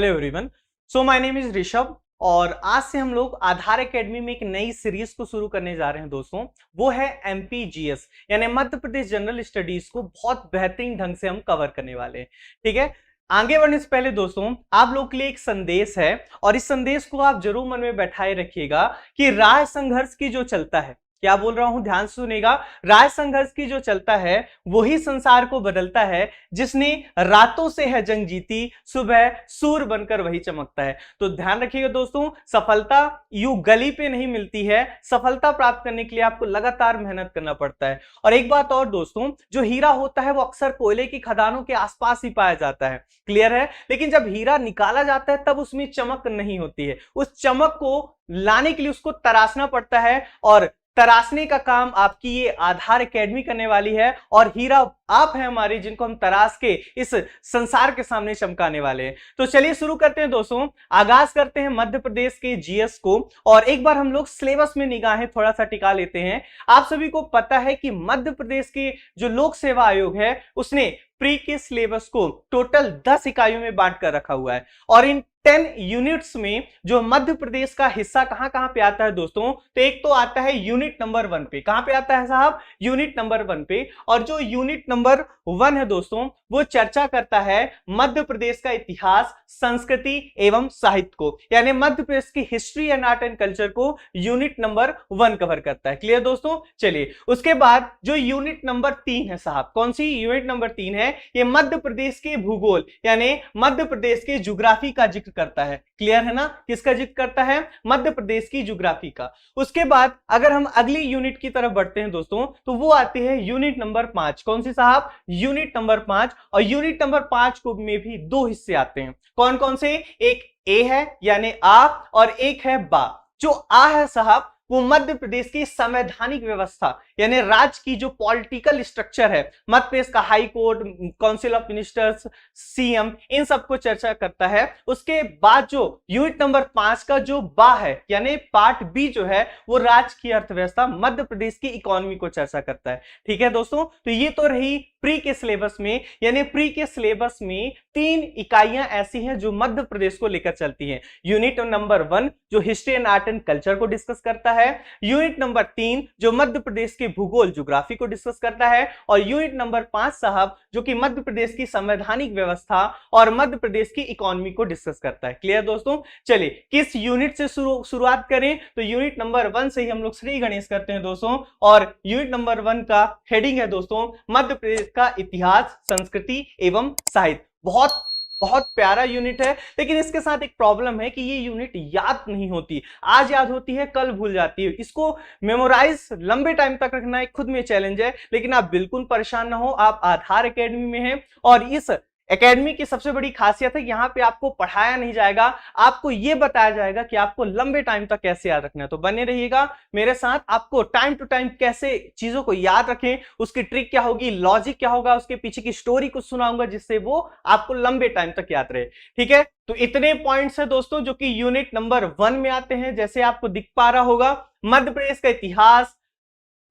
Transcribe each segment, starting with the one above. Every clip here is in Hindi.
Hello everyone. So my name is Rishabh और आज से हम लोग आधार एकेडमी में एक नई सीरीज को शुरू करने जा रहे हैं दोस्तों। वो है एमपीजीएस यानी मध्य प्रदेश जनरल स्टडीज को बहुत बेहतरीन ढंग से हम कवर करने वाले हैं। ठीक है, आगे बढ़ने से पहले दोस्तों आप लोग के लिए एक संदेश है और इस संदेश को आप जरूर मन में बैठाए रखिएगा कि राह संघर्ष की जो चलता है, क्या बोल रहा हूं ध्यान से सुनेगा, राह संघर्ष की जो चलता है वही संसार को बदलता है। जिसने रातों से है जंग जीती, सुबह सूर बनकर वही चमकता है। तो ध्यान रखिएगा दोस्तों, सफलता यूं गली पे नहीं मिलती है, सफलता प्राप्त करने के लिए आपको लगातार मेहनत करना पड़ता है। और एक बात और दोस्तों, जो हीरा होता है वो अक्सर कोयले की खदानों के आसपास ही पाया जाता है, क्लियर है। लेकिन जब हीरा निकाला जाता है तब उसमें चमक नहीं होती है, उस चमक को लाने के लिए उसको तराशना पड़ता है और तराशने का काम आपकी ये आधार एकेडमी करने वाली है। और हीरा आप हैं हमारे, जिनको हम तराश के इस संसार के सामने चमकाने वाले हैं। तो चलिए शुरू करते हैं दोस्तों, आगाज करते हैं मध्य प्रदेश के जीएस को। और एक बार हम लोग सिलेबस में निगाहें थोड़ा सा टिका लेते हैं। आप सभी को पता है कि मध्य प्रदेश के जो लोक सेवा आयोग है उसने प्री के सिलेबस को टोटल 10 इकाइयों में बांट कर रखा हुआ है। और इन 10 यूनिट्स में जो मध्य प्रदेश का हिस्सा कहां कहां पे आता है दोस्तों, तो एक तो आता है यूनिट नंबर 1 पे। कहां पे आता है साहब? यूनिट नंबर 1 पे। और जो यूनिट नंबर 1 है दोस्तों वो चर्चा करता है मध्य प्रदेश का इतिहास, संस्कृति एवं साहित्य को, यानी मध्य प्रदेश की history and art and culture को यूनिट नंबर 1 कवर करता है। क्लियर दोस्तों? चलिए उसके बाद जो यूनिट नंबर 3 है साहब, कौन सी यूनिट नंबर 3 है? ये मध्य प्रदेश के भूगोल यानी मध्य प्रदेश के ज्योग्राफी का जिक्र करता है। क्लियर है ना? किसका जिक्र करता है? मध्य प्रदेश की ज्योग्राफी का। उसके बाद अगर हम अगली यूनिट की तरफ बढ़ते हैं दोस्तों तो वो आती है यूनिट नंबर 5। कौन सी साहब? Unit number 5। और यूनिट नंबर 5 को में भी 2 हिस्से आते हैं। कौन कौन से? एक ए है यानी आ और एक है बा। जो आ है साहब वो मध्य प्रदेश की संवैधानिक व्यवस्था यानी राज्य की जो पॉलिटिकल स्ट्रक्चर है, मध्य प्रदेश का high court, council of ministers, CM, इन सबको चर्चा करता है। उसके बाद जो यूनिट नंबर 5 का जो बा है यानी पार्ट बी जो है वो राज्य की अर्थव्यवस्था, मध्य प्रदेश की इकोनॉमी को चर्चा करता है। ठीक है दोस्तों, तो ये तो रही प्री के सिलेबस में। यानी प्री के सिलेबस में 3 इकाइयां ऐसी हैं जो मध्य प्रदेश को लेकर चलती हैं। यूनिट नंबर 1 जो history and art and culture को डिस्कस करता है, यूनिट नंबर 3 जो मध्य प्रदेश के भूगोल ज्योग्राफी को डिस्कस करता है, और यूनिट नंबर 5 साहब जो कि मध्य प्रदेश की संवैधानिक व्यवस्था और मध्य प्रदेश की इकोनॉमी को डिस्कस करता है। क्लियर दोस्तों? चलिए किस यूनिट से शुरुआत करें? तो यूनिट नंबर 1 से ही हम लोग श्री गणेश करते हैं दोस्तों। और यूनिट नंबर 1 का हेडिंग है दोस्तों मध्य प्रदेश का इतिहास, संस्कृति एवं साहित्य। बहुत बहुत प्यारा यूनिट है, लेकिन इसके साथ एक प्रॉब्लम है कि ये यूनिट याद नहीं होती। आज याद होती है, कल भूल जाती है। इसको मेमोराइज लंबे टाइम तक रखना एक खुद में चैलेंज है। लेकिन आप बिल्कुल परेशान ना हो, आप आधार एकेडमी में हैं और इस एकेडमी की सबसे बड़ी खासियत है यहाँ पे आपको पढ़ाया नहीं जाएगा, आपको ये बताया जाएगा कि आपको लंबे टाइम तक कैसे याद रखना है। तो बने रहिएगा मेरे साथ, आपको टाइम टू टाइम कैसे चीजों को याद रखें, उसकी ट्रिक क्या होगी, लॉजिक क्या होगा, उसके पीछे की स्टोरी को सुनाऊंगा जिससे वो आपको लंबे टाइम तक याद रहे। ठीक है, तो इतने पॉइंट्स है दोस्तों जो कि यूनिट नंबर 1 में आते हैं। जैसे आपको दिख पा रहा होगा, मध्य प्रदेश का इतिहास,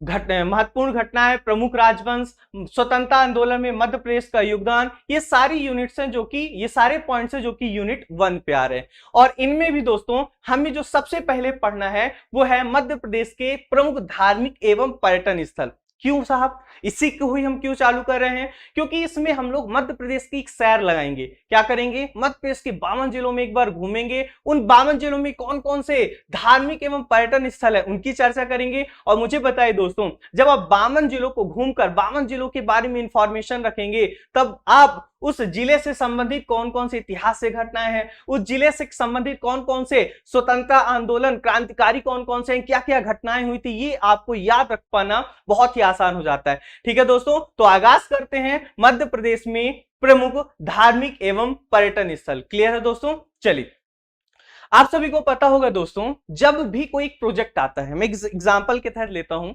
महत्वपूर्ण घटनाएं, प्रमुख राजवंश, स्वतंत्रता आंदोलन में मध्य प्रदेश का योगदान, ये सारी यूनिट्स हैं जो कि ये सारे पॉइंट्स हैं जो कि यूनिट 1 पे आ रहे हैं। और इनमें भी दोस्तों हमें जो सबसे पहले पढ़ना है वो है मध्य प्रदेश के प्रमुख धार्मिक एवं पर्यटन स्थल। क्यों साहब? इसी को ही हम क्यों चालू कर रहे हैं? क्योंकि इसमें हम लोग मध्य प्रदेश की एक सैर लगाएंगे। क्या करेंगे? मध्य प्रदेश के 52 जिलों में एक बार घूमेंगे। उन 52 जिलों में कौन कौन से धार्मिक एवं पर्यटन स्थल है उनकी चर्चा करेंगे। और मुझे बताइए दोस्तों, जब आप 52 जिलों को घूमकर 52 जिलों के बारे में इंफॉर्मेशन रखेंगे तब आप उस जिले से संबंधित कौन कौन से ऐतिहासिक घटनाएं हैं, उस जिले से संबंधित कौन कौन से स्वतंत्रता आंदोलन, क्रांतिकारी कौन कौन से हैं, क्या क्या घटनाएं हुई थी, ये आपको याद रख पाना बहुत ही आसान हो जाता है। ठीक है दोस्तों, तो आगाज करते हैं मध्य प्रदेश में प्रमुख धार्मिक एवं पर्यटन स्थल। क्लियर है दोस्तों? चलिए, आप सभी को पता होगा दोस्तों, जब भी कोई एक प्रोजेक्ट आता है, मैं एग्जांपल के तहत लेता हूं,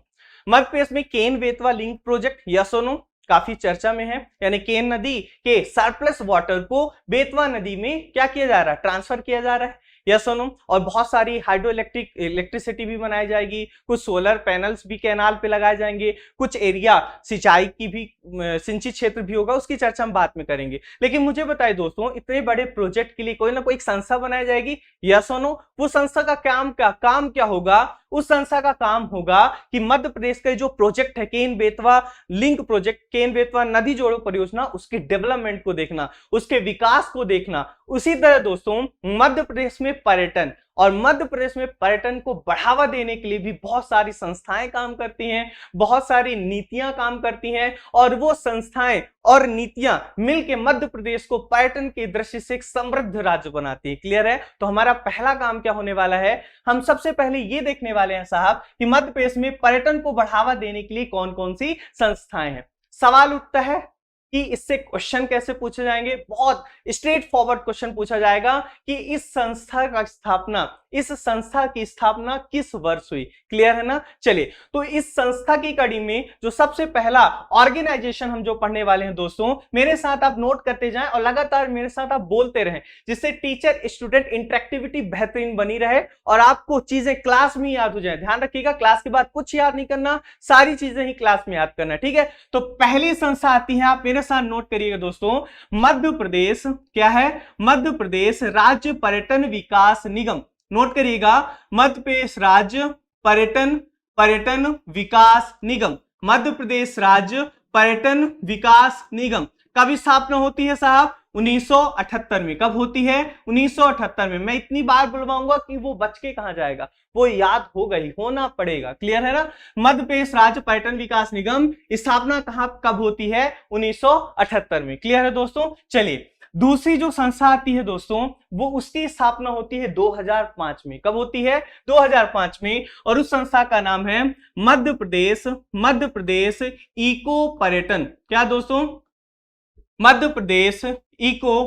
मध्य प्रदेश में Ken Betwa link project, yes और नो, काफी चर्चा में है। यानी केन नदी के सरप्लस वाटर को बेतवा नदी में क्या किया जा रहा है? ट्रांसफर किया जा रहा है। यस और नो। और बहुत सारी हाइड्रो इलेक्ट्रिसिटी भी बनाई जाएगी, कुछ सोलर पैनल्स भी कैनाल पे लगाए जाएंगे, कुछ एरिया सिंचाई की भी सिंचित क्षेत्र भी होगा, उसकी चर्चा हम बाद में करेंगे। लेकिन मुझे बताइए दोस्तों, इतने बड़े प्रोजेक्ट के लिए कोई ना कोई एक संस्था बनाई जाएगी, यस और नो। वो संस्था का काम क्या होगा? उस संस्था का काम होगा कि मध्य प्रदेश का जो प्रोजेक्ट है केन बेतवा लिंक प्रोजेक्ट, केन बेतवा नदी जोड़ो परियोजना, उसके डेवलपमेंट को देखना, उसके विकास को देखना। उसी तरह दोस्तों मध्य प्रदेश में पर्यटन, और मध्य प्रदेश में पर्यटन को बढ़ावा देने के लिए भी बहुत सारी संस्थाएं काम करती हैं, बहुत सारी नीतियां काम करती हैं, और वो संस्थाएं और नीतियां मिलकर मध्य प्रदेश को पर्यटन की दृष्टि से एक समृद्ध राज्य बनाती है। क्लियर है? तो हमारा पहला काम क्या होने वाला है? हम सबसे पहले ये देखने वाले हैं साहब कि मध्य प्रदेश में पर्यटन को बढ़ावा देने के लिए कौन कौन सी संस्थाएं हैं। सवाल उठता है कि इससे क्वेश्चन कैसे पूछे जाएंगे? बहुत स्ट्रेट फॉरवर्ड क्वेश्चन पूछा जाएगा कि इस संस्था की स्थापना किस वर्ष हुई। क्लियर है ना? चलिए, तो इस संस्था की कड़ी में जो सबसे पहला ऑर्गेनाइजेशन हम जो पढ़ने वाले हैं दोस्तों, मेरे साथ आप नोट करते जाएं और लगातार मेरे साथ आप बोलते रहें, जिससे टीचर स्टूडेंट इंटरेक्टिविटी बेहतरीन बनी रहे और आपको चीजें क्लास में याद हो जाए। ध्यान रखिएगा, क्लास के बाद कुछ याद नहीं करना, सारी चीजें ही क्लास में याद करना। ठीक है? तो पहली संस्था आती है, आप मेरे साथ नोट करिएगा दोस्तों, मध्य प्रदेश, क्या है? मध्य प्रदेश राज्य पर्यटन विकास निगम। नोट करिएगा, मध्य प्रदेश राज्य पर्यटन विकास निगम, मध्य प्रदेश राज्य पर्यटन विकास निगम। कब स्थापना होती है साहब? 1978 में। कब होती है? 1978 में। मैं इतनी बार बुलवाऊंगा कि वो बच के कहां जाएगा, वो याद होगा ही, होना पड़ेगा। क्लियर है ना? मध्य प्रदेश राज्य पर्यटन विकास निगम स्थापना कब होती है? 1978 में। क्लियर है दोस्तों? चलिए, दूसरी जो संस्था आती है दोस्तों, वो उसकी स्थापना होती है 2005 में। कब होती है? 2005 में। और उस संस्था का नाम है मध्य प्रदेश इको पर्यटन। क्या दोस्तों? मध्य प्रदेश इको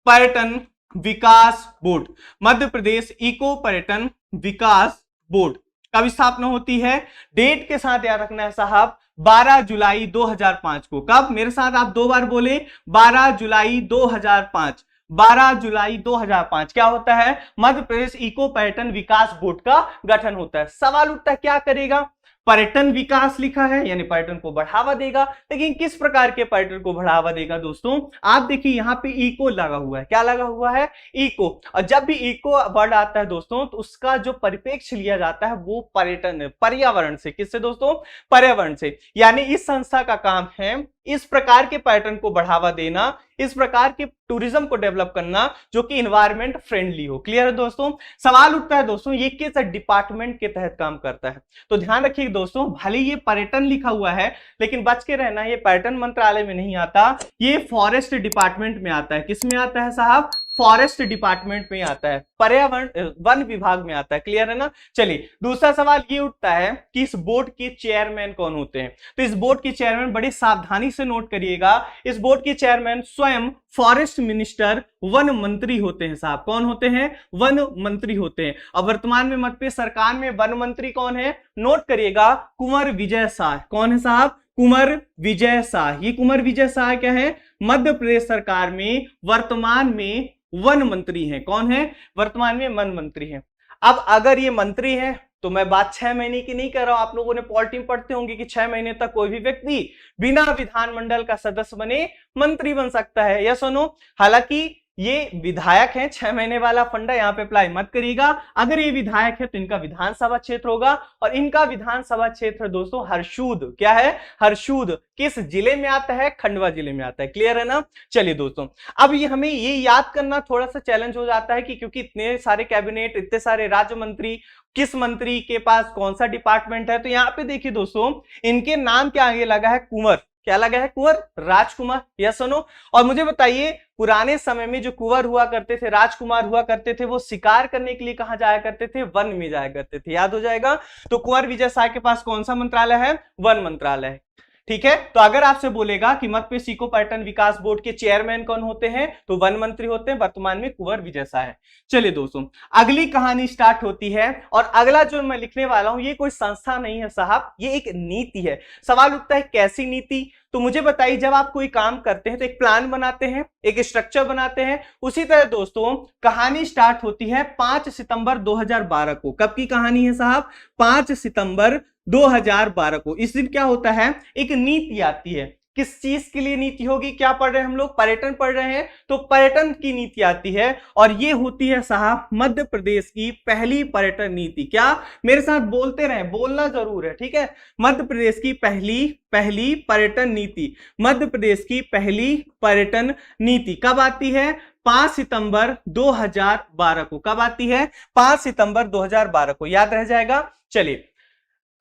पर्यटन विकास बोर्ड। मध्य प्रदेश इको पर्यटन विकास बोर्ड कब स्थापना होती है? डेट के साथ याद रखना है साहब, 12 जुलाई 2005 को। कब? मेरे साथ आप दो बार बोले, 12 जुलाई 2005। 12 जुलाई 2005 क्या होता है? मध्य प्रदेश इको पर्यटन विकास बोर्ड का गठन होता है। सवाल उठता है, क्या करेगा? पर्यटन विकास लिखा है, यानी पर्यटन को बढ़ावा देगा। लेकिन किस प्रकार के पर्यटन को बढ़ावा देगा दोस्तों? आप देखिए, यहाँ पे इको लगा हुआ है। क्या लगा हुआ है? इको। और जब भी इको वर्ड आता है दोस्तों, तो उसका जो परिप्रेक्ष्य लिया जाता है वो पर्यटन, पर्यावरण से। किससे दोस्तों? पर्यावरण से। यानी इस संस्था का काम है इस प्रकार के पर्यटन को बढ़ावा देना, इस प्रकार के टूरिज्म को डेवलप करना जो कि इन्वायरमेंट फ्रेंडली हो। क्लियर है दोस्तों? सवाल उठता है दोस्तों, ये किस डिपार्टमेंट के तहत काम करता है? तो ध्यान रखिए दोस्तों, भले ये पर्यटन लिखा हुआ है, लेकिन बच के रहना, ये पर्यटन मंत्रालय में नहीं आता, ये फॉरेस्ट डिपार्टमेंट में आता है। किस में आता है साहब? फॉरेस्ट डिपार्टमेंट में आता है, पर्यावरण वन विभाग में आता है। क्लियर है ना? चलिए, दूसरा सवाल ये उठता है कि इस बोर्ड के चेयरमैन कौन होते हैं? तो इस बोर्ड के चेयरमैन, बड़ी सावधानी से नोट करिएगा, इस बोर्ड के चेयरमैन स्वयं फॉरेस्ट मिनिस्टर, वन मंत्री होते हैं साहब। कौन होते हैं? वन मंत्री होते हैं। अब वर्तमान में मध्य प्रदेश सरकार में वन मंत्री कौन है? नोट करिएगा, कुंवर विजय शाह। कौन है साहब? कुंवर विजय शाह। ये कुंवर विजय शाह क्या है? मध्य प्रदेश सरकार में वर्तमान में वन मंत्री हैं। कौन है? वर्तमान में वन मंत्री हैं। अब अगर ये मंत्री हैं तो मैं बात 6 महीने की नहीं कर रहा हूं, आप लोगों ने पॉलिटी में पढ़ते होंगे कि 6 महीने तक कोई भी व्यक्ति बिना विधानमंडल का सदस्य बने मंत्री बन सकता है। यस और नो? हालांकि ये विधायक हैं, 6 महीने वाला फंडा यहाँ पे अप्लाई मत करिएगा। अगर ये विधायक है तो इनका विधानसभा क्षेत्र होगा, और इनका विधानसभा क्षेत्र दोस्तों हरसूद। क्या है? हरसूद। किस जिले में आता है? खंडवा जिले में आता है। क्लियर है ना? चलिए दोस्तों, अब ये हमें ये याद करना थोड़ा सा चैलेंज हो जाता है कि क्योंकि इतने सारे कैबिनेट, इतने सारे राज्य मंत्री, किस मंत्री के पास कौन सा डिपार्टमेंट है। तो यहाँ पे देखिए दोस्तों, इनके नाम के आगे लगा है कुंवर। क्या लगा है? कुंवर राजकुमार। यस सुनो। और मुझे बताइए, पुराने समय में जो कुंवर हुआ करते थे, राजकुमार हुआ करते थे, वो शिकार करने के लिए कहां जाया करते थे? वन में जाया करते थे। याद हो जाएगा। तो कुंवर विजय शाह के पास कौन सा मंत्रालय है? वन मंत्रालय है। ठीक है। तो अगर आपसे बोलेगा कि मध्य प्रदेश इको पर्यटन विकास बोर्ड के चेयरमैन कौन होते हैं, तो वन मंत्री होते हैं, वर्तमान में कुंवर विजय शाह है। चलिए दोस्तों, अगली कहानी स्टार्ट होती है और अगला जो मैं लिखने वाला हूं ये कोई संस्था नहीं है साहब, ये एक नीति है। सवाल उठता है कैसी नीति, तो मुझे बताइए, जब आप कोई काम करते हैं तो एक प्लान बनाते हैं, एक स्ट्रक्चर बनाते हैं। उसी तरह दोस्तों कहानी स्टार्ट होती है 5 सितंबर 2012 को। कब की कहानी है साहब? 5 सितंबर 2012 को। इस दिन क्या होता है, एक नीति आती है। किस चीज के लिए नीति होगी? क्या पढ़ रहे हैं हम लोग? पर्यटन पढ़ रहे हैं, तो पर्यटन की नीति आती है और ये होती है साहब मध्य प्रदेश की पहली पर्यटन नीति। क्या? मेरे साथ बोलते रहे, बोलना जरूर है, ठीक है। मध्य प्रदेश की पहली पर्यटन नीति, मध्य प्रदेश की पहली पर्यटन नीति कब आती है? 5 सितंबर 2012 को। कब आती है? 5 सितंबर 2012 को। याद रह जाएगा। चलिए,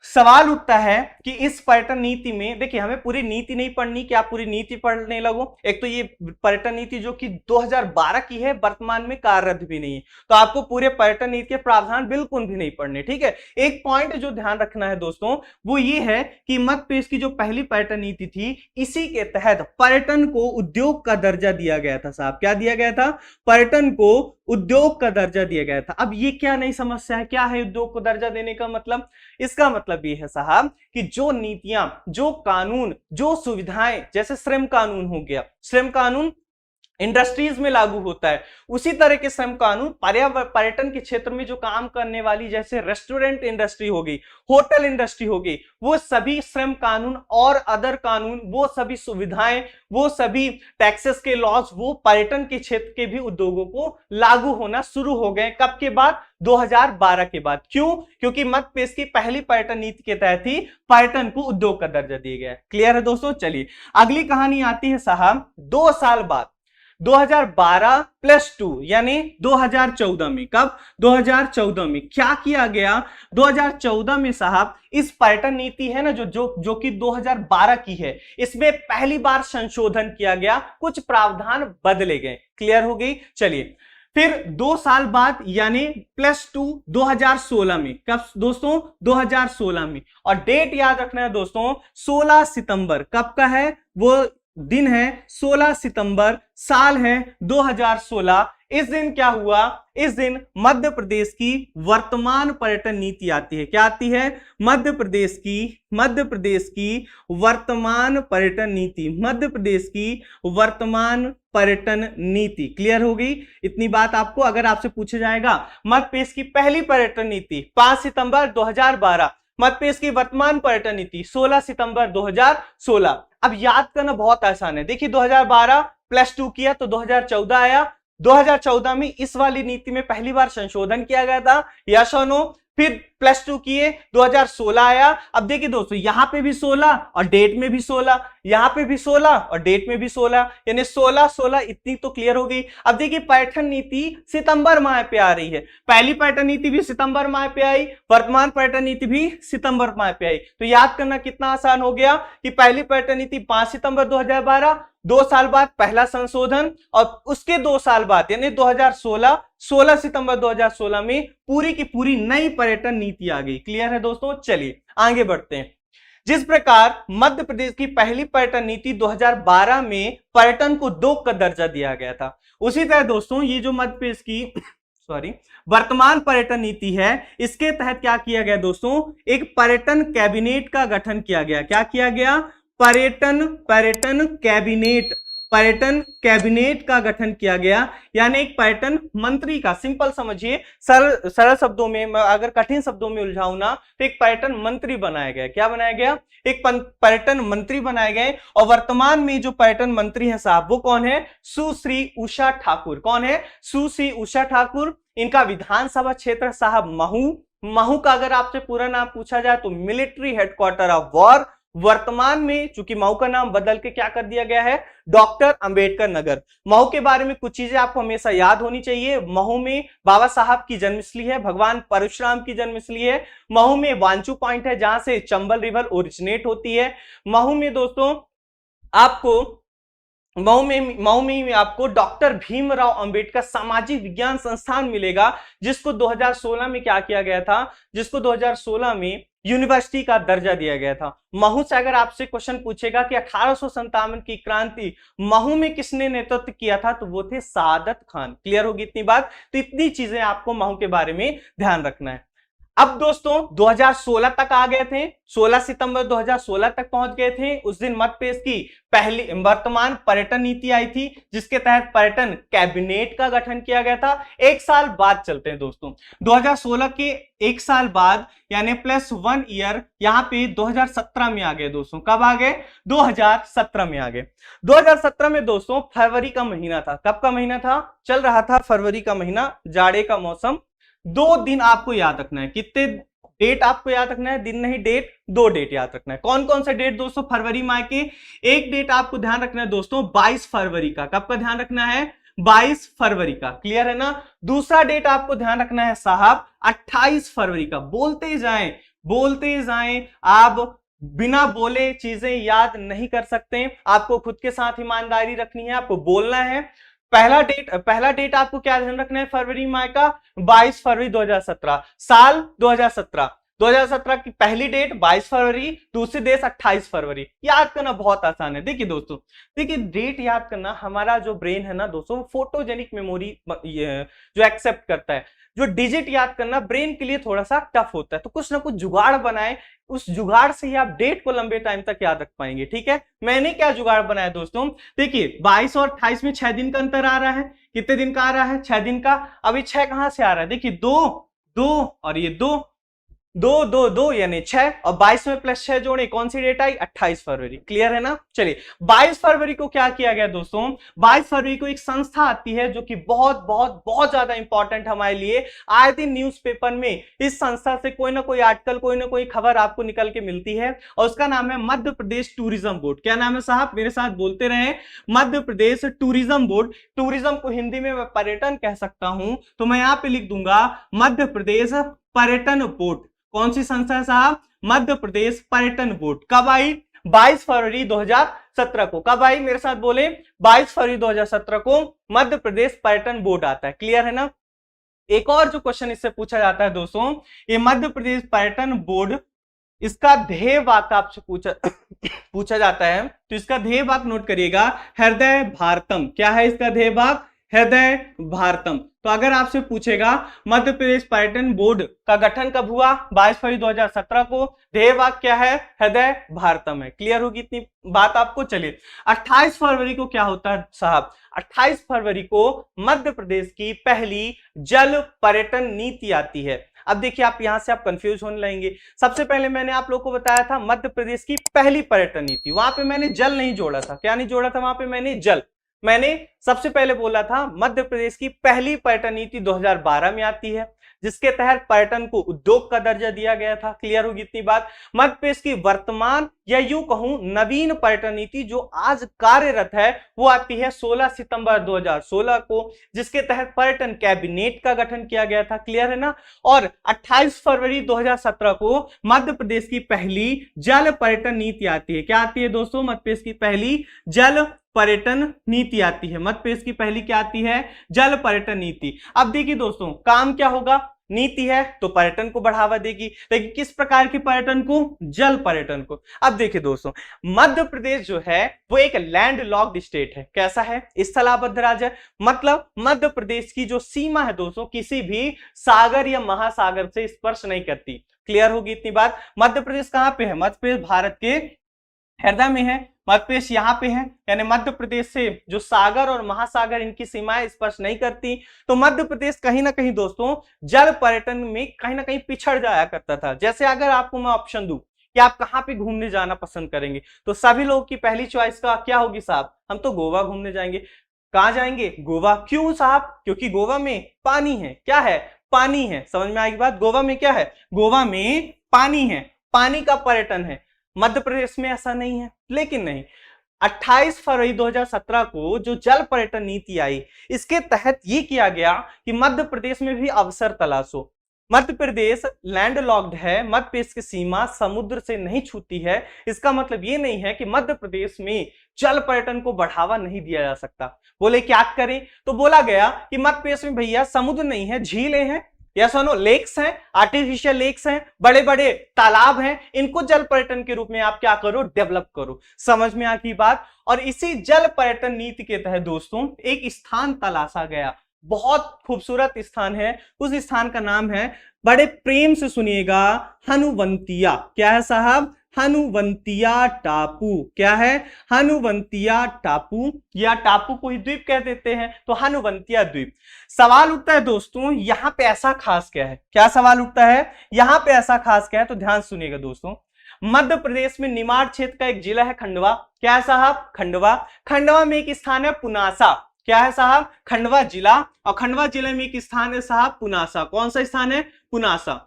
सवाल उठता है कि इस पर्यटन नीति में, देखिए हमें पूरी नीति नहीं पढ़नी कि आप पूरी नीति पढ़ने लगो। एक तो ये पर्यटन नीति जो कि 2012 की है, वर्तमान में कार्यरत भी नहीं है, तो आपको पूरे पर्यटन नीति के प्रावधान बिल्कुल भी नहीं पढ़ने, ठीक है। एक पॉइंट जो ध्यान रखना है दोस्तों वो ये है कि मध्य प्रदेश की जो पहली पर्यटन नीति थी, इसी के तहत पर्यटन को उद्योग का दर्जा दिया गया था साहब। क्या दिया गया था? पर्यटन को उद्योग का दर्जा दिया गया था। अब ये क्या नई समस्या है? क्या है उद्योग को दर्जा देने का मतलब? इसका मतलब ये है साहब कि जो नीतियां, जो कानून, जो सुविधाएं, जैसे श्रम कानून हो गया, श्रम कानून इंडस्ट्रीज में लागू होता है, उसी तरह के श्रम कानून पर्यटन के क्षेत्र में जो काम करने वाली, जैसे रेस्टोरेंट इंडस्ट्री हो गई, होटल इंडस्ट्री हो गई, वो सभी श्रम कानून और अदर कानून, वो सभी सुविधाएं, वो सभी टैक्सेस के लॉज, वो पर्यटन के क्षेत्र के भी उद्योगों को लागू होना शुरू हो गए। कब के बाद? 2012 के बाद। क्यों? क्योंकि मध्य प्रदेश की पहली पर्यटन नीति के तहत ही पर्यटन को उद्योग का दर्जा दिया गया है। क्लियर है दोस्तों? चलिए अगली कहानी आती है साहब 2 साल बाद, 2012+2 यानी 2014 में। कब? 2014 में। क्या किया गया 2014 में साहब? इस पर्यटन नीति है ना जो कि 2012 की है, इसमें पहली बार संशोधन किया गया, कुछ प्रावधान बदले गए। क्लियर हो गई? चलिए फिर 2 साल बाद यानी +2 2016 में। कब दोस्तों? 2016 में। और डेट याद रखना है दोस्तों, 16 सितंबर। कब का है वो दिन? है 16 सितंबर, साल है 2016। इस दिन क्या हुआ? इस दिन मध्य प्रदेश की वर्तमान पर्यटन नीति आती है। क्या आती है? मध्य प्रदेश की वर्तमान पर्यटन नीति, मध्य प्रदेश की वर्तमान पर्यटन नीति। क्लियर हो गई? इतनी बात आपको अगर आपसे पूछा जाएगा मध्य प्रदेश की पहली पर्यटन नीति 5 सितंबर 2012, मध्य प्रदेश की वर्तमान पर्यटन नीति 16 सितंबर 2016। अब याद करना बहुत आसान है। देखिए 2012+2 किया तो 2014 आया। 2014 में इस वाली नीति में पहली बार संशोधन किया गया था, यस और नो। फिर +2 किए, 2016 आया। अब देखिए दोस्तों, यहां पे भी 16 और डेट में भी 16, यहां पे भी 16 और डेट में भी 16, यानी 16 इतनी तो क्लियर हो गई। अब देखिए पर्यटन नीति सितंबर माह पे आ रही है, पहली पर्यटन नीति भी सितंबर माह पे आई, वर्तमान पर्यटन नीति भी सितंबर माह पे आई। तो याद करना कितना आसान हो गया कि पहली पर्यटन नीति 5 सितंबर 2012, 2 साल बाद पहला संशोधन, और उसके 2 साल बाद यानी 2016, 16 सितंबर 2016 में पूरी की पूरी नई पर्यटन नीति आ गई। क्लियर है दोस्तों? चलिए आगे बढ़ते हैं। जिस प्रकार मध्य प्रदेश की पहली पर्यटन नीति 2012 में पर्यटन को उद्योग का दर्जा दिया गया था, उसी तरह दोस्तों ये जो मध्य प्रदेश की वर्तमान पर्यटन नीति है, इसके तहत क्या किया गया दोस्तों? एक पर्यटन कैबिनेट का गठन किया गया। क्या किया गया? पर्यटन कैबिनेट का गठन किया गया, यानी एक पर्यटन मंत्री का, सिंपल समझिए, सरल शब्दों में, अगर कठिन शब्दों में उलझाऊं ना, तो एक पर्यटन मंत्री बनाया गया। क्या बनाया गया? एक पर्यटन मंत्री बनाए गए। और वर्तमान में जो पर्यटन मंत्री है साहब, वो कौन है? सुश्री उषा ठाकुर। कौन है? सुश्री उषा ठाकुर। इनका विधानसभा क्षेत्र साहब महू का अगर आपसे पूरा नाम पूछा जाए तो मिलिट्री हेडक्वार्टर ऑफ वॉर। वर्तमान में चूंकि मऊ का नाम बदल के क्या कर दिया गया है? डॉक्टर अंबेडकर नगर। मऊ के बारे में कुछ चीजें आपको हमेशा याद होनी चाहिए। मऊ में बाबा साहब की जन्मस्थली है, भगवान परशुराम की जन्मस्थली है। मऊ में वांचू पॉइंट है जहां से चंबल रिवर ओरिजिनेट होती है। मऊ में दोस्तों आपको मऊ में आपको डॉक्टर भीमराव अंबेडकर सामाजिक विज्ञान संस्थान मिलेगा, जिसको 2016 में क्या किया गया था? जिसको 2016 में यूनिवर्सिटी का दर्जा दिया गया था। महू से अगर आपसे क्वेश्चन पूछेगा कि 1857 की क्रांति महू में किसने नेतृत्व किया था, तो वो थे सादत खान। क्लियर होगी इतनी बात? तो इतनी चीजें आपको महू के बारे में ध्यान रखना है। अब दोस्तों 2016 तक आ गए थे, 16 सितंबर 2016 तक पहुंच गए थे। उस दिन मध्य प्रदेश की पहली वर्तमान पर्यटन नीति आई थी, जिसके तहत पर्यटन कैबिनेट का गठन किया गया था। एक साल बाद चलते हैं दोस्तों, 2016 के एक साल बाद यानी +1 ईयर यहाँ पे 2017 में आ गए दोस्तों। कब आ गए? 2017 में आ गए। 2017 में दोस्तों फरवरी का महीना था। कब का महीना था? चल रहा था फरवरी का महीना, जाड़े का मौसम। 2 दिन आपको याद रखना है। कितने डेट आपको याद रखना है? दिन नहीं डेट, 2 डेट याद रखना है। कौन कौन सा डेट दोस्तों फरवरी माह के? एक डेट आपको ध्यान रखना है दोस्तों 22 फरवरी का। कब का ध्यान रखना है? 22 फरवरी का। क्लियर है ना? दूसरा डेट आपको ध्यान रखना है साहब 28 फरवरी का। बोलते जाएं, आप बिना बोले चीजें याद नहीं कर सकते। आपको खुद के साथ ईमानदारी रखनी है, आपको बोलना है। पहला डेट आपको क्या ध्यान रखना है फरवरी माह का? 22 फरवरी 2017। साल 2017 की पहली डेट 22 फरवरी, दूसरी डेट 28 फरवरी। याद करना बहुत आसान है। देखिए दोस्तों, देखिए डेट याद करना, हमारा जो ब्रेन है ना दोस्तों, फोटोजेनिक मेमोरी जो एक्सेप्ट करता है। जो डिजिट याद करना ब्रेन के लिए थोड़ा सा टफ होता है, तो कुछ ना कुछ जुगाड़ बनाए, उस जुगाड़ से ही आप डेट को लंबे टाइम तक याद रख पाएंगे। ठीक है, मैंने क्या जुगाड़ बनाया दोस्तों? देखिए 22 और 28 में 6 दिन का अंतर आ रहा है। कितने दिन का आ रहा है? 6 दिन का। अभी 6 कहां से आ रहा है? देखिए 2 और ये 2 यानी 6 और 22 में +6 जोड़े, कौन सी डेट आई? 28 फरवरी। क्लियर है ना? चलिए 22 फरवरी को क्या किया गया दोस्तों? 22 फरवरी को एक संस्था आती है जो कि बहुत बहुत बहुत ज्यादा इंपॉर्टेंट हमारे लिए। आए दिन न्यूज़पेपर में इस संस्था से कोई ना कोई आर्टिकल, कोई ना कोई खबर आपको निकल के मिलती है, और उसका नाम है मध्य प्रदेश टूरिज्म बोर्ड। क्या नाम है साहब? मेरे साथ बोलते रहे, Madhya Pradesh tourism board. Tourism को हिंदी में मैं पर्यटन कह सकता हूं, तो मैं यहां पे लिख दूंगा मध्य प्रदेश पर्यटन बोर्ड। कौन सी संस्था है साहब? मध्य प्रदेश पर्यटन बोर्ड। कब आई? 22 फरवरी 2017 को। कब आई? मेरे साथ बोले, 22 फरवरी 2017 को मध्य प्रदेश पर्यटन बोर्ड आता है। क्लियर है ना? एक और जो क्वेश्चन इससे पूछा जाता है दोस्तों, ये मध्य प्रदेश पर्यटन बोर्ड, इसका ध्येय वाक्य आपसे पूछा जाता है, तो इसका ध्येय वाक्य नोट करिएगा, हृदय भारतम। क्या है इसका ध्येय वाक्य? हृदय भारतम। तो अगर आपसे पूछेगा मध्य प्रदेश पर्यटन बोर्ड का गठन कब हुआ? 22 फरवरी 2017 को। ध्येय वाक्य क्या है? हृदय भारतम है। क्लियर होगी इतनी बात आपको? चलिए 28 फरवरी को क्या होता है साहब? 28 फरवरी को मध्य प्रदेश की पहली जल पर्यटन नीति आती है। अब देखिए आप यहां से आप कंफ्यूज होने लगेंगे। सबसे पहले मैंने आप लोगों को बताया था मध्य प्रदेश की पहली पर्यटन नीति, वहां पे मैंने जल नहीं जोड़ा था। क्या नहीं जोड़ा था वहां पे? मैंने जल। मैंने सबसे पहले बोला था मध्य प्रदेश की पहली पर्यटन नीति 2012 में आती है, जिसके तहत पर्यटन को उद्योग का दर्जा दिया गया था। क्लियर होगी इतनी बात? मध्य प्रदेश की वर्तमान या यूं कहूं नवीन पर्यटन नीति जो आज कार्यरत है, वो आती है 16 सितंबर 2016 को, जिसके तहत पर्यटन कैबिनेट का गठन किया गया था। क्लियर है ना? और 28 फरवरी 2017 को मध्य प्रदेश की पहली जल पर्यटन नीति आती है। क्या आती है दोस्तों? मध्य प्रदेश की पहली जल पर्यटन नीति आती है। मध्य प्रदेश की पहली क्या आती है? जल पर्यटन नीति। अब देखिए दोस्तों, काम क्या होगा? नीति है तो पर्यटन को बढ़ावा देगी, लेकिन किस प्रकार के पर्यटन को? जल पर्यटन को। अब देखिए दोस्तों, मध्य प्रदेश जो है वो एक लैंड लॉक्ड स्टेट है। कैसा है? स्थलाबद्ध राज्य है। मतलब मध्य प्रदेश की जो सीमा है दोस्तों, किसी भी सागर या महासागर से स्पर्श नहीं करती। क्लियर होगी इतनी बात? मध्य प्रदेश कहां पे है? मध्य प्रदेश भारत के हृदय में है। मध्य प्रदेश यहाँ पे है, यानी मध्य प्रदेश से जो सागर और महासागर इनकी सीमाएं स्पर्श नहीं करती। तो मध्य प्रदेश कहीं ना कहीं दोस्तों जल पर्यटन में कहीं ना कहीं पिछड़ जाया करता था। जैसे अगर आपको मैं ऑप्शन दूं कि आप कहाँ पे घूमने जाना पसंद करेंगे, तो सभी लोग की पहली चॉइस का क्या होगी साहब? हम तो गोवा घूमने जाएंगे। कहाँ जाएंगे? गोवा। क्यों साहब? क्योंकि गोवा में पानी है। क्या है? पानी है। समझ में आएगी बात? गोवा में क्या है? गोवा में पानी है, पानी का पर्यटन है। मध्य प्रदेश में ऐसा नहीं है। लेकिन नहीं, 28 फरवरी 2017 को जो जल पर्यटन नीति आई, इसके तहत ये किया गया कि मध्य प्रदेश में भी अवसर तलाशो। मध्य प्रदेश लैंड लॉक्ड है, मध्य प्रदेश की सीमा समुद्र से नहीं छूती है। इसका मतलब ये नहीं है कि मध्य प्रदेश में जल पर्यटन को बढ़ावा नहीं दिया जा सकता। बोले क्या करें? तो बोला गया कि मध्य प्रदेश में भैया समुद्र नहीं है, झीलें हैं, यस और नो, लेक्स हैं, आर्टिफिशियल लेक्स हैं, बड़े बड़े तालाब हैं, इनको जल पर्यटन के रूप में आप क्या करो, डेवलप करो। समझ में आ गई बात। और इसी जल पर्यटन नीति के तहत दोस्तों एक स्थान तलाशा गया, बहुत खूबसूरत स्थान है। उस स्थान का नाम है, बड़े प्रेम से सुनिएगा, हनुवंतिया। क्या है साहब? हनुवंतिया टापू। क्या है? हनुवंतिया टापू, या टापू को ही द्वीप कह देते हैं, तो हनुवंतिया द्वीप। सवाल उठता है दोस्तों, यहां पे ऐसा खास क्या है? क्या सवाल उठता है? यहां पे ऐसा खास क्या है? तो ध्यान सुनिएगा दोस्तों, मध्य प्रदेश में निमाड़ क्षेत्र का एक जिला है खंडवा। क्या है साहब? खंडवा। खंडवा में एक स्थान है पुनासा। क्या है साहब? खंडवा जिला, और खंडवा जिले में एक स्थान है साहब पुनासा। कौन सा स्थान है? पुनासा।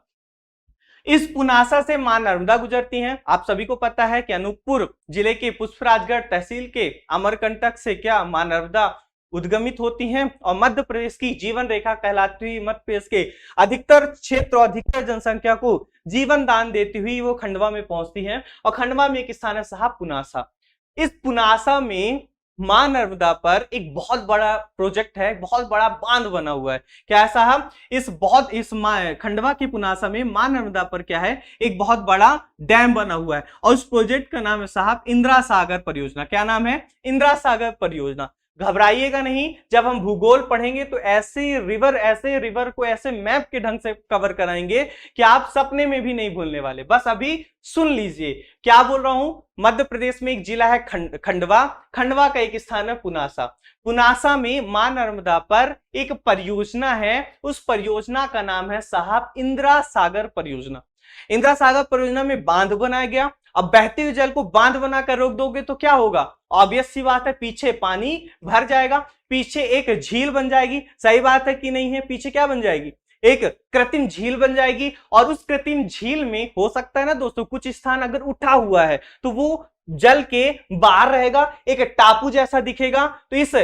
इस पुनासा से मां नर्मदा गुजरती हैं। आप सभी को पता है कि अनूपपुर जिले के पुष्पराजगढ़ तहसील के अमरकंटक से क्या मां नर्मदा उद्गमित होती हैं, और मध्य प्रदेश की जीवन रेखा कहलाती हुई मध्य प्रदेश के अधिकतर क्षेत्र और अधिकतर जनसंख्या को जीवन दान देती हुई वो खंडवा में पहुंचती हैं, और खंडवा में एक स्थान है साहब पुनासा। इस पुनासा में मां नर्मदा पर एक बहुत बड़ा प्रोजेक्ट है, बहुत बड़ा बांध बना हुआ है। क्या है साहब? इस खंडवा की पुनासा में मां नर्मदा पर क्या है, एक बहुत बड़ा डैम बना हुआ है, और उस प्रोजेक्ट का नाम है साहब इंदिरा सागर परियोजना। क्या नाम है? इंदिरा सागर परियोजना। घबराइएगा नहीं, जब हम भूगोल पढ़ेंगे तो ऐसे रिवर को ऐसे मैप के ढंग से कवर कराएंगे कि आप सपने में भी नहीं भूलने वाले। बस अभी सुन लीजिए क्या बोल रहा हूं। मध्य प्रदेश में एक जिला है खंडवा, खंडवा का एक स्थान है पुनासा। पुनासा में मां नर्मदा पर एक परियोजना है, उस परियोजना का नाम है साहब इंदिरा सागर परियोजना। इंदिरा सागर परियोजना में बांध बनाया गया। अब बहते हुए जल को बांध बनाकर रोक दोगे तो क्या होगा? ऑब्वियस सी बात है, पीछे पानी भर जाएगा, पीछे एक झील बन जाएगी। सही बात है कि नहीं है? पीछे क्या बन जाएगी? एक कृत्रिम झील बन जाएगी, और उस कृत्रिम झील में हो सकता है ना दोस्तों, कुछ स्थान अगर उठा हुआ है तो वो जल के बाहर रहेगा, एक टापू जैसा दिखेगा। तो इस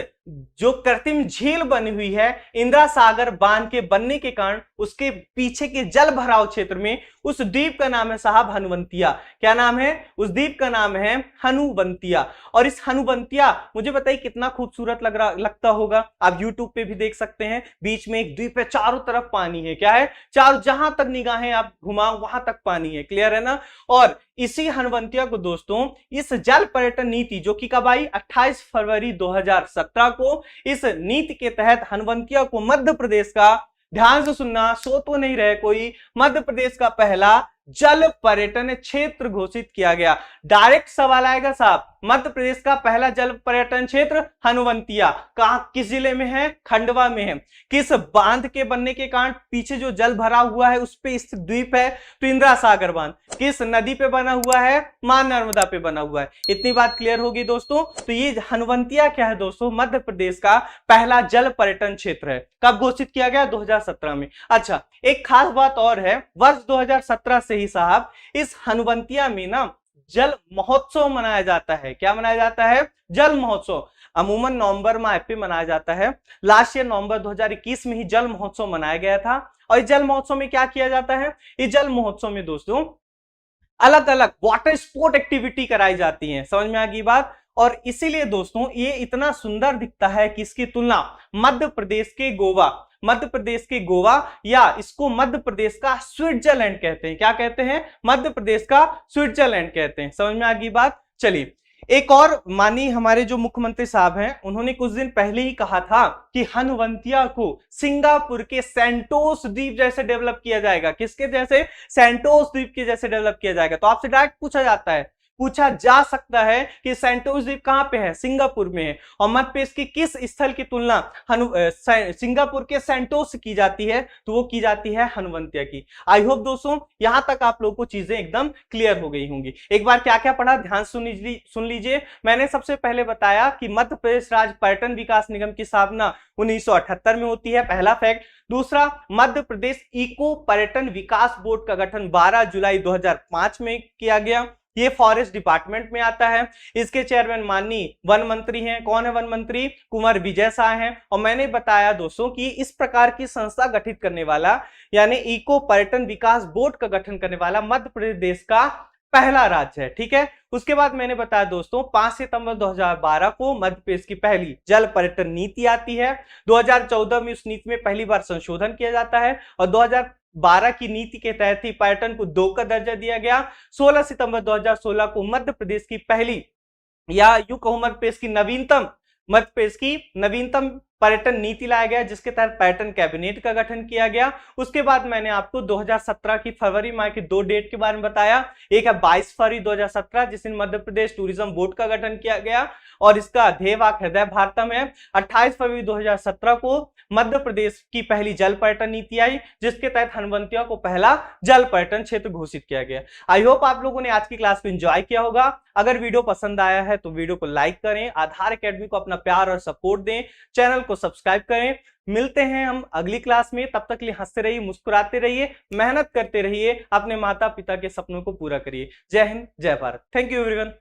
जो कृत्रिम झील बनी हुई है इंदिरा सागर बांध के बनने के कारण, उसके पीछे के जल भराव क्षेत्र में उस द्वीप का नाम है साहब हनुवंतिया। क्या नाम है? उस द्वीप का नाम है हनुवंतिया। और इस हनुवंतिया, मुझे बताइए कितना खूबसूरत लगता होगा। आप यूट्यूब पे भी देख सकते हैं, बीच में एक द्वीप है, चारों तरफ पानी है। क्या है? चारों, जहां तक निगाहें आप घुमाओ वहां तक पानी है। क्लियर है ना? और इसी हनुवंतिया को दोस्तों, इस जल पर्यटन नीति जो कि कब आई? 28 फरवरी 2017 को, इस नीति के तहत हनुवंतिया को मध्य प्रदेश का, ध्यान से सुनना, सो तो नहीं रहे कोई, मध्य प्रदेश का पहला जल पर्यटन क्षेत्र घोषित किया गया। डायरेक्ट सवाल आएगा साहब, मध्य प्रदेश का पहला जल पर्यटन क्षेत्र हनुवंतिया कहां, किस जिले में है? खंडवा में है। किस बांध के बनने के कारण पीछे जो जल भरा हुआ है उस पे स्थित द्वीप है? तो इंदिरा सागर बांध। किस नदी पे बना हुआ है? मां नर्मदा पे बना हुआ है। इतनी बात क्लियर होगी दोस्तों। तो ये हनुवंतिया क्या है दोस्तों? मध्य प्रदेश का पहला जल पर्यटन क्षेत्र है। कब घोषित किया गया? 2017 में। अच्छा, एक खास बात और है, वर्ष 2017 से ही साहब इस हनुवंतिया में ना जल महोत्सव मनाया जाता है। क्या मनाया जाता है? जल महोत्सव। अमूमन नवंबर माह पे मनाया जाता है। लास्ट ईयर नवंबर 2021 में ही जल महोत्सव मनाया गया था। और इस जल महोत्सव में क्या किया जाता है? इस जल महोत्सव में दोस्तों अलग अलग वाटर स्पोर्ट एक्टिविटी कराई जाती है। समझ में आ गई बात? और इसीलिए दोस्तों ये इतना सुंदर दिखता है कि इसकी तुलना मध्य प्रदेश के गोवा, या इसको मध्य प्रदेश का स्विट्जरलैंड कहते हैं। क्या कहते हैं? मध्य प्रदेश का स्विट्जरलैंड कहते हैं। समझ में आ गई बात? चलिए, एक और माननीय हमारे जो मुख्यमंत्री साहब हैं, उन्होंने कुछ दिन पहले ही कहा था कि हनुवंतिया को सिंगापुर के सेंटोस द्वीप जैसे डेवलप किया जाएगा। किसके जैसे? सेंटोस द्वीप के जैसे डेवलप किया जाएगा। तो आपसे डायरेक्ट पूछा जा सकता है कि सेंटोस द्वीप कहां पे है? सिंगापुर में है। और मध्य प्रदेश की किस स्थल की तुलना सिंगापुर के सेंटोस से की जाती है? तो वो की जाती है हनुवंतिया की। आई होप दोस्तों यहां तक आप लोगों को चीजें एकदम क्लियर हो गई होंगी। एक बार क्या क्या पढ़ा, ध्यान सुन लीजिए। मैंने सबसे पहले बताया कि मध्य प्रदेश राज्य पर्यटन विकास निगम की स्थापना 1978 में होती है, पहला फैक्ट। दूसरा, मध्य प्रदेश इको पर्यटन विकास बोर्ड का गठन 12 जुलाई 2005 में किया गया। ये फॉरेस्ट डिपार्टमेंट में आता है। इसके चेयरमैन माननीय वन मंत्री हैं। कौन है वन मंत्री? कुंवर विजय शाह हैं। और मैंने बताया दोस्तों कि इस प्रकार की संस्था गठित करने वाला, यानी इको पर्यटन विकास बोर्ड का गठन करने वाला मध्य प्रदेश का पहला राज्य है। ठीक है, उसके बाद मैंने बताया दोस्तों 5 सितंबर 2012 को मध्य प्रदेश की पहली जल पर्यटन नीति आती है। 2014 में उस नीति में पहली बार संशोधन किया जाता है और 2012 की नीति के तहत ही पर्यटन को 2 का दर्जा दिया गया। 16 सितंबर 2016 को मध्य प्रदेश की पहली, या यूं कहूं मध्य प्रदेश की नवीनतम पर्यटन नीति लाया गया, जिसके तहत पर्यटन कैबिनेट का गठन किया गया। उसके बाद मैंने आपको 2017 की फरवरी माह की 2 डेट के बारे में बताया। एक है 22 फरवरी 2017, जिस दिन मध्य प्रदेश टूरिज्म बोर्ड का गठन किया गया और इसका ध्येय वाक्य हृदय भारतम है। 28 फरवरी 2017 को मध्य प्रदेश की पहली जल पर्यटन नीति आई, जिसके तहत हनवंतिया को पहला जल पर्यटन क्षेत्र घोषित किया गया। आई होप आप लोगों ने आज की क्लास को एंजॉय किया होगा। अगर वीडियो पसंद आया है तो वीडियो को लाइक करें, आधार एकेडमी को अपना प्यार और सपोर्ट दें, चैनल को सब्सक्राइब करें। मिलते हैं हम अगली क्लास में, तब तक के लिए हंसते रहिए, मुस्कुराते रहिए, मेहनत करते रहिए, अपने माता पिता के सपनों को पूरा करिए। जय हिंद, जय भारत। Thank you everyone.